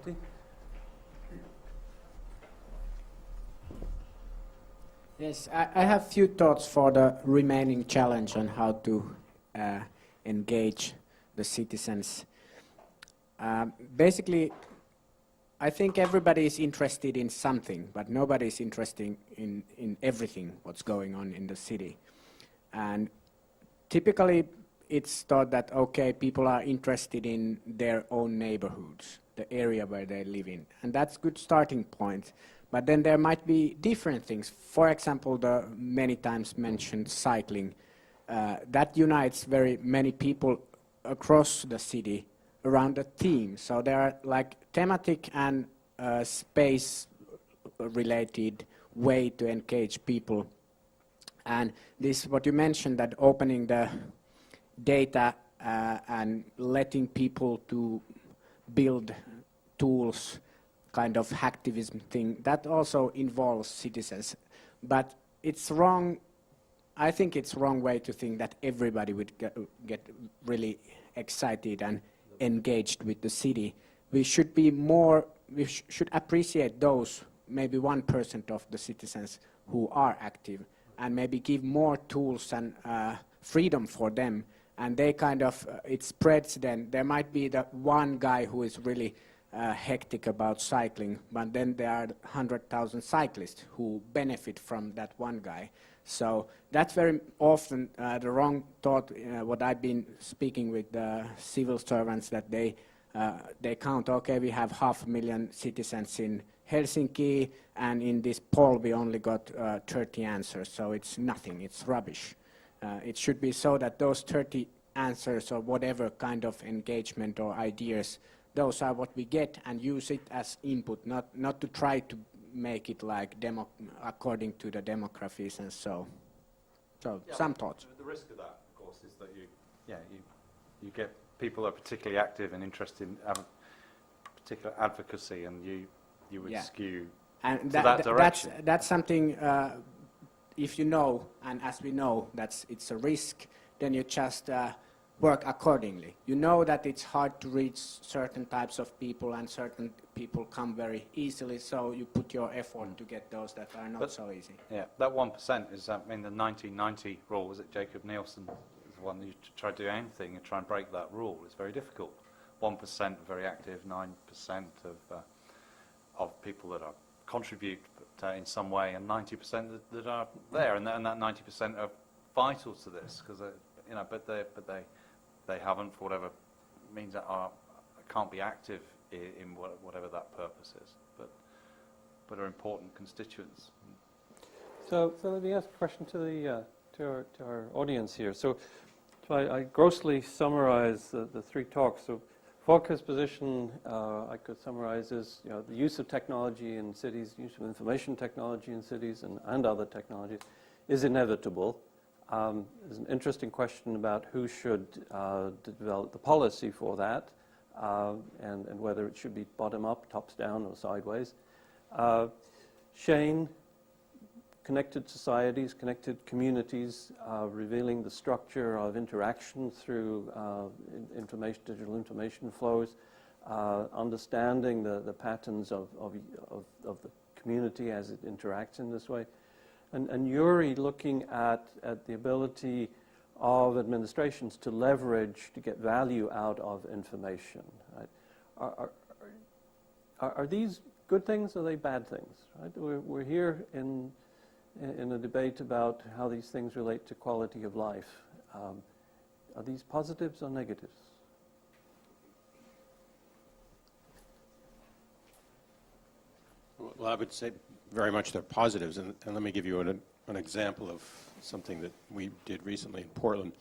difficulty. Yes, I have few thoughts for the remaining challenge on how to engage the citizens. Basically, I think everybody is interested in something, but nobody is interested in everything what's going on in the city. And typically, it's thought that, okay, people are interested in their own neighborhoods, the area where they live in. And that's a good starting point. But then there might be different things. For example, the many times mentioned cycling. That unites very many people across the city around a theme. So there are like thematic and space-related way to engage people. And this, what you mentioned, that opening the data and letting people to build tools, kind of hacktivism thing, that also involves citizens. But it's wrong, I think it's wrong way to think that everybody would get really excited and engaged with the city. We should be more, we should appreciate those, maybe 1% of the citizens who are active, and maybe give more tools and freedom for them. And they kind of, it spreads then. There might be the one guy who is really hectic about cycling, but then there are 100,000 cyclists who benefit from that one guy. So that's very often the wrong thought, what I've been speaking with civil servants, that they count, okay, we have 500,000 citizens in Helsinki, and in this poll we only got 30 answers, so it's nothing, it's rubbish. It should be so that those 30 answers or whatever kind of engagement or ideas, those are what we get, and use it as input, not to try to make it like according to the demographics and so. So yeah, some thoughts. The risk of that, of course, is that you get people who are particularly active and interested in particular advocacy, and you would skew and to that direction. That's something. If you know, and as we know, it's a risk, then you just work accordingly. You know that it's hard to reach certain types of people, and certain people come very easily, so you put your effort to get those that are not so easy. Yeah, that 1% is, the 1990 rule, was it Jacob Nielsen, is the one that you try to do anything and try and break that rule. It's very difficult. 1% are very active, 9% of people that are contribute in some way, and 90% that are there, and that 90% are vital to this, because but they haven't, for whatever means, that can't be active in whatever that purpose is, but are important constituents. So let me ask a question to our audience here. So I grossly summarize the three talks. So Volker's position, I could summarize as the use of technology in cities, use of information technology in cities, and other technologies is inevitable. There's an interesting question about who should develop the policy for that, and whether it should be bottom-up, tops-down, or sideways. Shane, connected societies, connected communities, revealing the structure of interaction through digital information flows, understanding the patterns of the community as it interacts in this way. And Jurij looking at the ability of administrations to leverage, to get value out of information. Right? Are these good things, or are they bad things? Right? We're here in a debate about how these things relate to quality of life. Are these positives or negatives? Well, I would say very much they're positives, and let me give you an example of something that we did recently in Portland.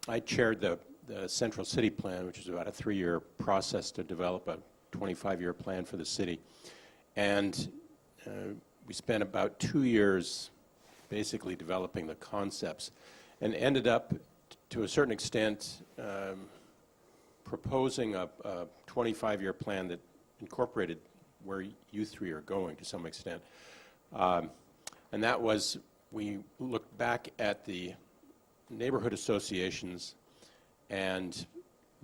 I chaired the Central City Plan, which is about a 3-year process to develop a 25-year plan for the city. And we spent about 2 years basically developing the concepts, and ended up, to a certain extent, proposing a 25-year plan that incorporated where you three are going to some extent. And that was, we looked back at the neighborhood associations and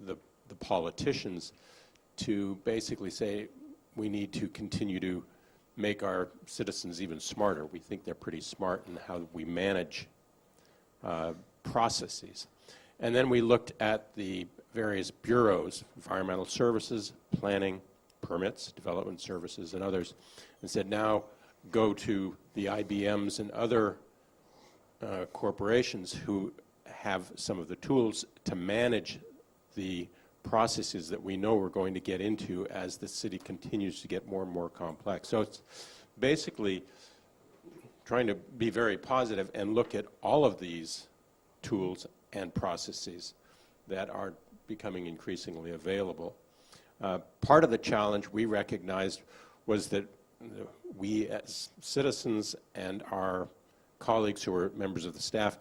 the politicians to basically say we need to continue to make our citizens even smarter. We think they're pretty smart in how we manage processes. And then we looked at the various bureaus, environmental services, planning, permits, development services, and others, and said now go to the IBMs and other corporations who have some of the tools to manage the processes that we know we're going to get into as the city continues to get more and more complex. So it's basically trying to be very positive and look at all of these tools and processes that are becoming increasingly available. Part of the challenge we recognized was that we as citizens and our colleagues who are members of the staff,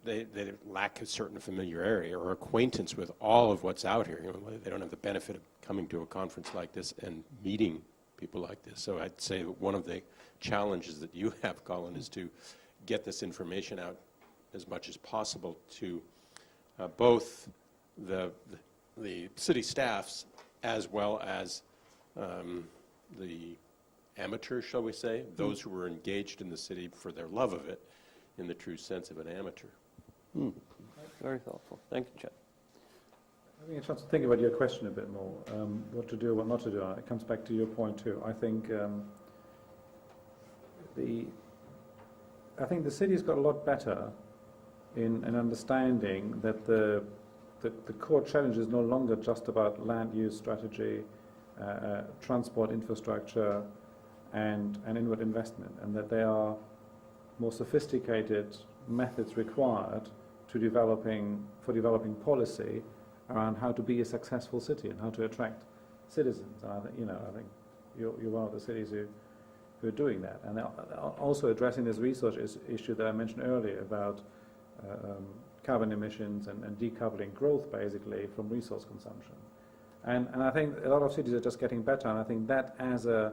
they lack a certain familiarity or acquaintance with all of what's out here. You know, they don't have the benefit of coming to a conference like this and meeting people like this. So I'd say that one of the challenges that you have, Colin, is to get this information out as much as possible to both the city staffs as well as the amateurs, shall we say, those who were engaged in the city for their love of it in the true sense of an amateur. Very thoughtful. Thank you, Chet. Having a chance to think about your question a bit more, what to do, what not to do, it comes back to your point too. I think the city's got a lot better in understanding that the core challenge is no longer just about land use strategy, transport infrastructure, and inward investment, and that there are more sophisticated methods required for developing policy around how to be a successful city and how to attract citizens. And I think you're one of the cities who are doing that, and also addressing this research issue that I mentioned earlier about carbon emissions and decoupling growth basically from resource consumption. And I think a lot of cities are just getting better, and I think that as a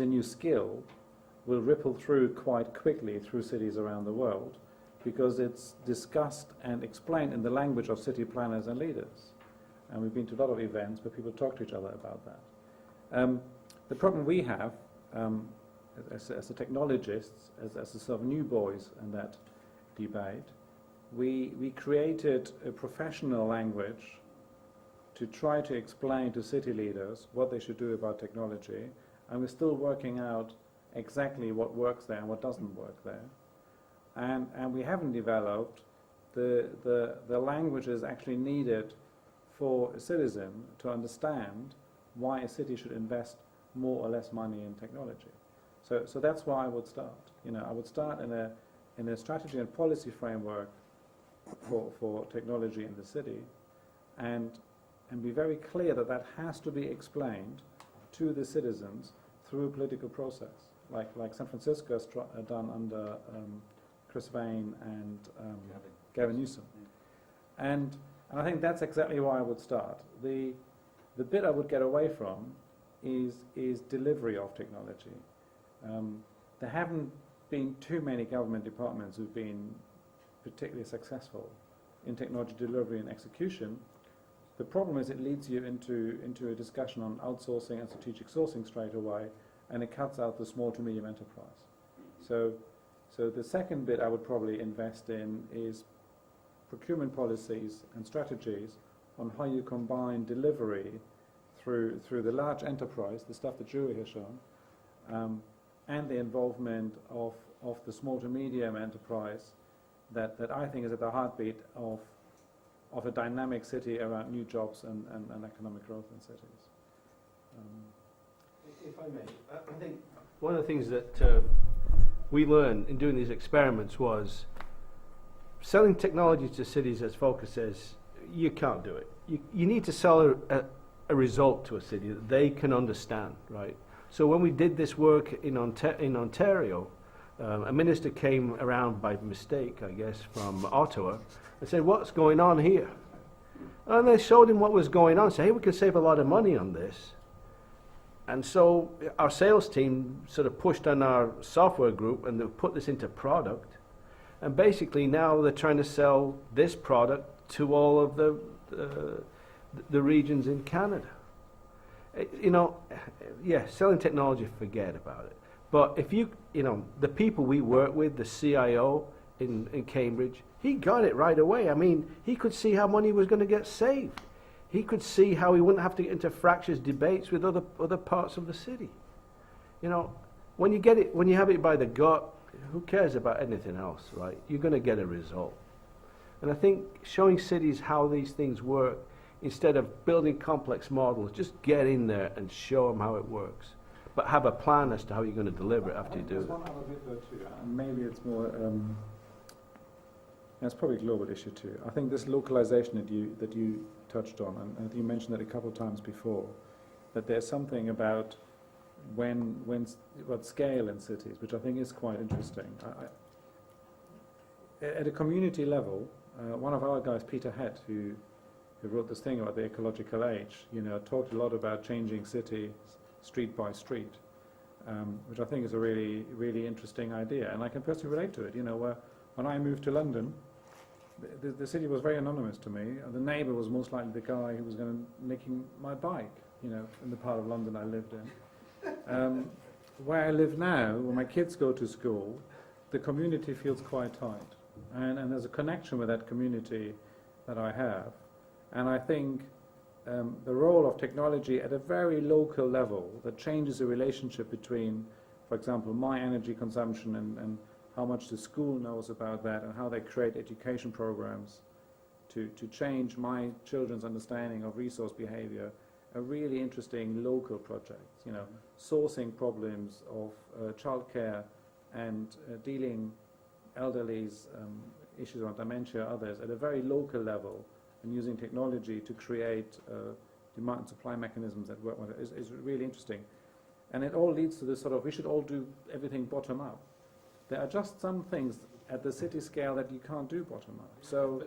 new skill will ripple through quite quickly through cities around the world, because it's discussed and explained in the language of city planners and leaders. And we've been to a lot of events where people talk to each other about that. The problem we have as the technologists, as the sort of new boys in that debate, we created a professional language to try to explain to city leaders what they should do about technology, and we're still working out exactly what works there and what doesn't work there. And we haven't developed the languages actually needed for a citizen to understand why a city should invest more or less money in technology. So that's why I would start. I would start in a strategy and policy framework for technology in the city, and be very clear that that has to be explained to the citizens through a political process, like San Francisco has done under Chris Vane and Gavin Newsom. And I think that's exactly why I would start. The bit I would get away from is delivery of technology. There haven't been too many government departments who've been particularly successful in technology delivery and execution. The problem is it leads you into a discussion on outsourcing and strategic sourcing straight away, and it cuts out the small to medium enterprise. So the second bit I would probably invest in is procurement policies and strategies on how you combine delivery through the large enterprise, the stuff that Jurij has shown, and the involvement of the small to medium enterprise that I think is at the heartbeat of a dynamic city around new jobs and economic growth in cities. If I may, I think one of the things that we learned in doing these experiments was selling technology to cities, as Volker says, you can't do it. You need to sell a result to a city that they can understand, right? So when we did this work in Ontario, a minister came around by mistake, I guess, from Ottawa, and said, "What's going on here?" And they showed him what was going on, said, "Hey, we can save a lot of money on this." And so our sales team sort of pushed on our software group, and they put this into product. And basically now they're trying to sell this product to all of the the regions in Canada. You know, yeah, selling technology, forget about it. But if you know, the people we work with, the CIO in Cambridge, he got it right away. I mean, he could see how money was going to get saved. He could see how he wouldn't have to get into fractious debates with other parts of the city. You know, when you get it, when you have it by the gut, who cares about anything else, right? You're going to get a result. And I think showing cities how these things work, instead of building complex models, just get in there and show them how it works. But have a plan as to how you're going to deliver it after you do it. There's one other bit though too, and maybe it's more, it's probably a global issue too. I think this localization that you touched on, and you mentioned it a couple of times before, that there's something about about scale in cities, which I think is quite interesting. At a community level, one of our guys, Peter Hett, who wrote this thing about the ecological age, you know, talked a lot about changing cities street by street, which I think is a really, really interesting idea. And I can personally relate to it. You know, when I moved to London, the city was very anonymous to me. The neighbour was most likely the guy who was going to nicking my bike, you know, in the part of London I lived in. Where I live now, when my kids go to school, the community feels quite tight. And there's a connection with that community that I have. And I think the role of technology at a very local level that changes the relationship between, for example, my energy consumption and how much the school knows about that and how they create education programs to change my children's understanding of resource behavior, are really interesting local projects. You know, sourcing problems of childcare and dealing elderly's issues on dementia, others at a very local level, and using technology to create demand and supply mechanisms that work is really interesting. And it all leads to this sort of, we should all do everything bottom up. There are just some things at the city scale that you can't do bottom up. So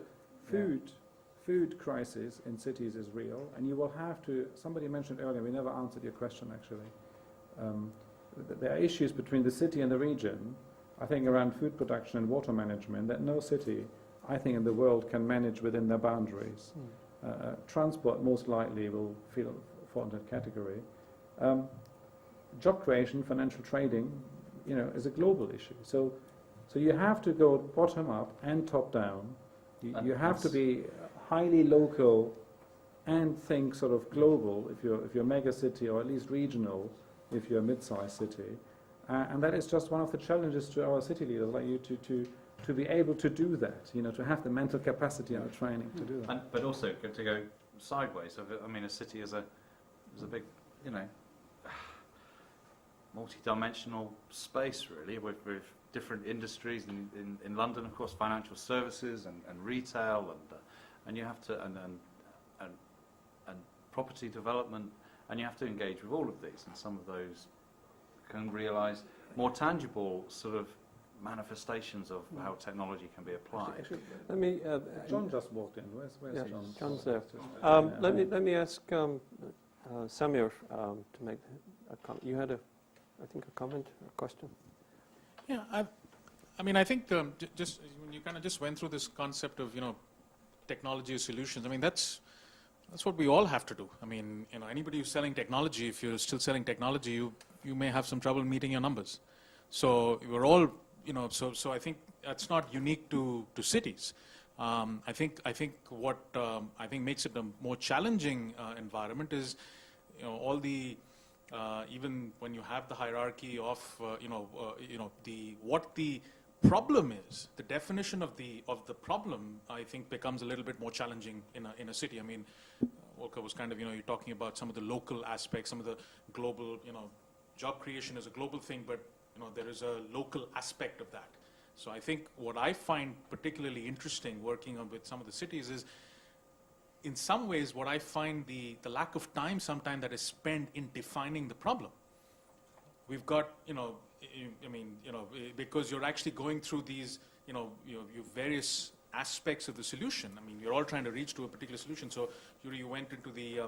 food crisis in cities is real, and you will have to, somebody mentioned earlier, we never answered your question actually, there are issues between the city and the region, I think around food production and water management, that no city, I think, in the world can manage within their boundaries. Transport most likely will fall into that category. Job creation, financial trading, you know, is a global issue. So you have to go bottom up and top down. You have to be highly local and think sort of global if you're a mega city, or at least regional if you're a mid-sized city. And that is just one of the challenges to our city leaders like you to be able to do that, you know, to have the mental capacity and the training to do that. But also to go sideways. I mean, a city is a big, you know, multi-dimensional space really, with different industries. In London, of course, financial services and retail, and you have to and property development, and you have to engage with all of these. And some of those can realise more tangible sort of manifestations of how technology can be applied. Actually, let me. John just walked in. Where's yeah, John? John's there. Let me ask Samir to make a comment. You had I think a comment or question. Yeah, I mean, I think just when you kind of just went through this concept of, you know, technology solutions. I mean, that's what we all have to do. I mean, you know, anybody who's selling technology, if you're still selling technology, you may have some trouble meeting your numbers. So we're all, you know, so I think that's not unique to cities. I think what I think makes it a more challenging environment is, you know, all the even when you have the hierarchy of what the problem is, the definition of the problem, I think, becomes a little bit more challenging in a city. I mean, Volker was kind of, you know, you're talking about some of the local aspects, some of the global, you know, job creation is a global thing, but, you know, there is a local aspect of that. So I think what I find particularly interesting working with some of the cities is, in some ways, what I find the lack of time sometimes that is spent in defining the problem. We've got, you know, I mean, you know, because you're actually going through these, you know, your various aspects of the solution. I mean, you're all trying to reach to a particular solution. So you went into the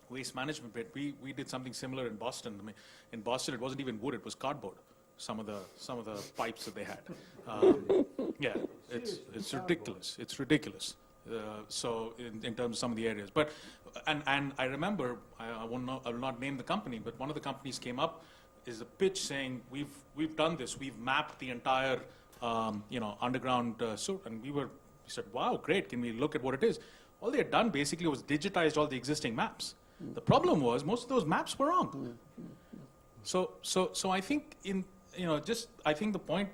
waste management bit. We did something similar in Boston. I mean, in Boston, it wasn't even wood; it was cardboard. Some of the pipes that they had. Yeah, it's ridiculous. It's ridiculous. So in terms of some of the areas, but and I remember I will not name the company, but one of the companies came up is a pitch saying we've done this, we've mapped the entire underground suit, and we said, wow, great, can we look at what it is? All they had done basically was digitized all the existing maps. The problem was most of those maps were wrong. So I think I think the point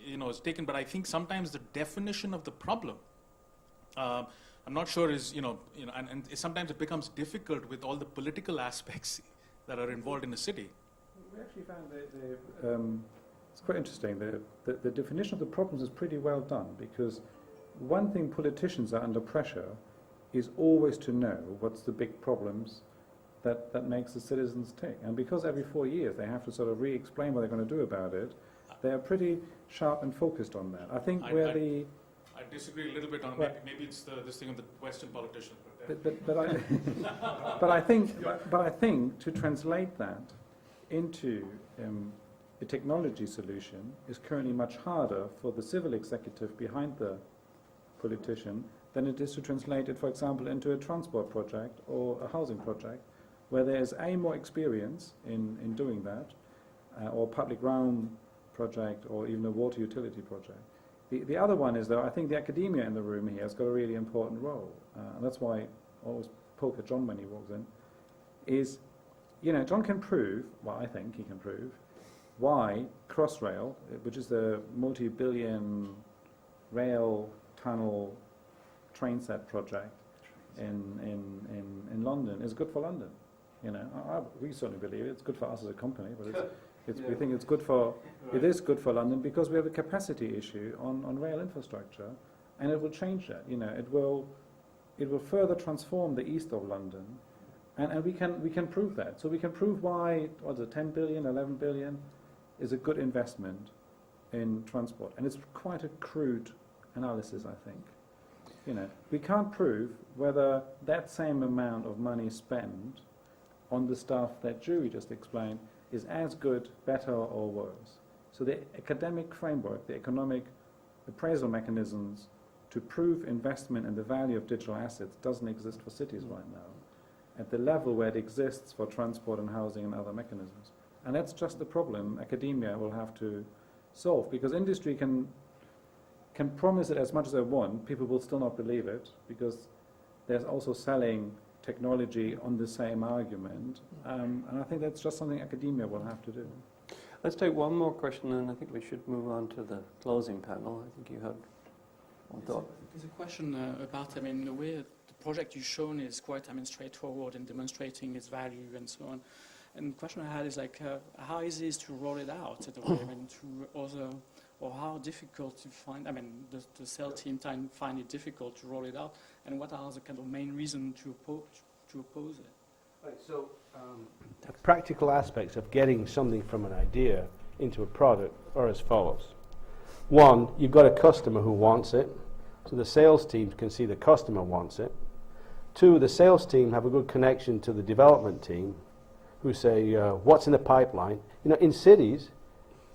is taken, but I think sometimes the definition of the problem, I'm not sure is and sometimes it becomes difficult with all the political aspects that are involved in a city. We actually found it's quite interesting. The definition of the problems is pretty well done, because one thing politicians are under pressure is always to know what's the big problems that makes the citizens tick. And because every 4 years they have to sort of re-explain what they're going to do about it, they are pretty sharp and focused on that. I think I disagree a little bit on maybe it's this thing of the Western politician. But I think to translate that into a technology solution is currently much harder for the civil executive behind the politician than it is to translate it, for example, into a transport project or a housing project, where there is more experience in doing that, or public realm project, or even a water utility project. The other one is, though, I think the academia in the room here has got a really important role, and that's why I always poke at John when he walks in, is, John can prove, well, I think he can prove, why Crossrail, which is the multi-billion rail tunnel train set project in London is good for London. We certainly believe it's good for us as a company, but we think it's good for it is good for London because we have a capacity issue on rail infrastructure, and it will change that. It will further transform the east of London, and we can prove that. So we can prove why 10 billion, 11 billion is a good investment in transport, and it's quite a crude analysis, I think. We can't prove whether that same amount of money spent on the stuff that Jurij just explained is as good, better, or worse. So the academic framework, the economic appraisal mechanisms to prove investment and the value of digital assets doesn't exist for cities right now at the level where it exists for transport and housing and other mechanisms. And that's just the problem academia will have to solve, because industry can promise it as much as they want, people will still not believe it, because there's also selling technology on the same argument, and I think that's just something academia will have to do. Let's take one more question, and I think we should move on to the closing panel. I think you had one thought. There's a question about, the way the project you've shown is quite, straightforward in demonstrating its value and so on. And the question I had is how easy is to roll it out to other, or how difficult to find, the sales team find it difficult to roll it out, and what are the kind of main reasons to oppose it? Right, so the practical aspects of getting something from an idea into a product are as follows. One, you've got a customer who wants it, so the sales team can see the customer wants it. Two, the sales team have a good connection to the development team, who say, what's in the pipeline? In cities,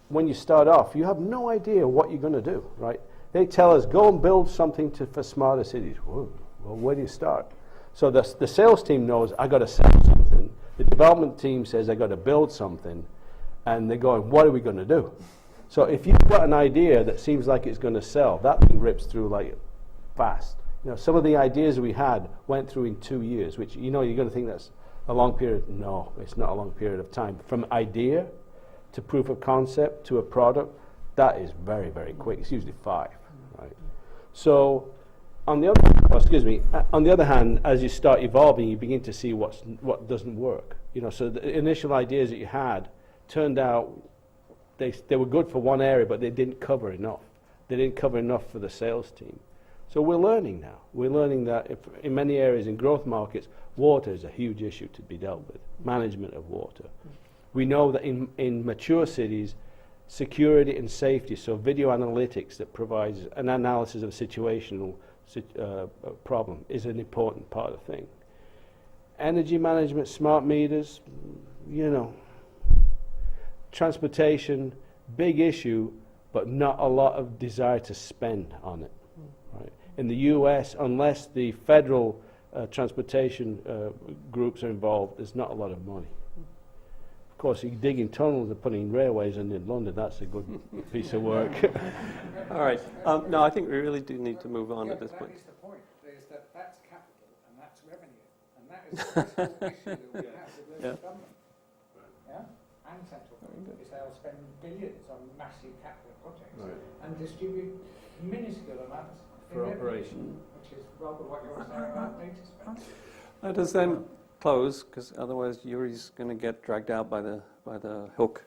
when you start off, you have no idea what you're going to do, right? They tell us, go and build something for smarter cities. Whoa, well, where do you start? So the sales team knows, I got to sell something. The development team says, I got to build something. And they're going, what are we going to do? So if you've got an idea that seems like it's going to sell, that thing rips through fast. Some of the ideas we had went through in 2 years, which, you're going to think that's a long period. No, it's not a long period of time. From idea to proof of concept to a product, that is very, very quick. It's usually 5, right? So, on the other hand, as you start evolving, you begin to see what doesn't work. So the initial ideas that you had turned out they were good for one area, but they didn't cover enough. They didn't cover enough for the sales team. So we're learning now. We're learning that in many areas in growth markets, water is a huge issue to be dealt with, management of water. We know that in mature cities, security and safety, so video analytics that provides an analysis of situational problem is an important part of the thing. Energy management, smart meters, transportation, big issue, but not a lot of desire to spend on it. Right? In the US, unless the federal transportation groups are involved, there's not a lot of money. Of course, you're digging tunnels and putting railways in London, that's a good piece of work. All right. No, I think we really do need to move on at this point. That is the point, is that that's capital and that's revenue. And that is the fiscal issue that we have with local government. Yeah? And central government, is they'll spend billions on massive capital projects and distribute minuscule amounts in For revenue, operation. which is rather what you're saying about data spend. Let us then close, because otherwise Juri's going to get dragged out by the hook.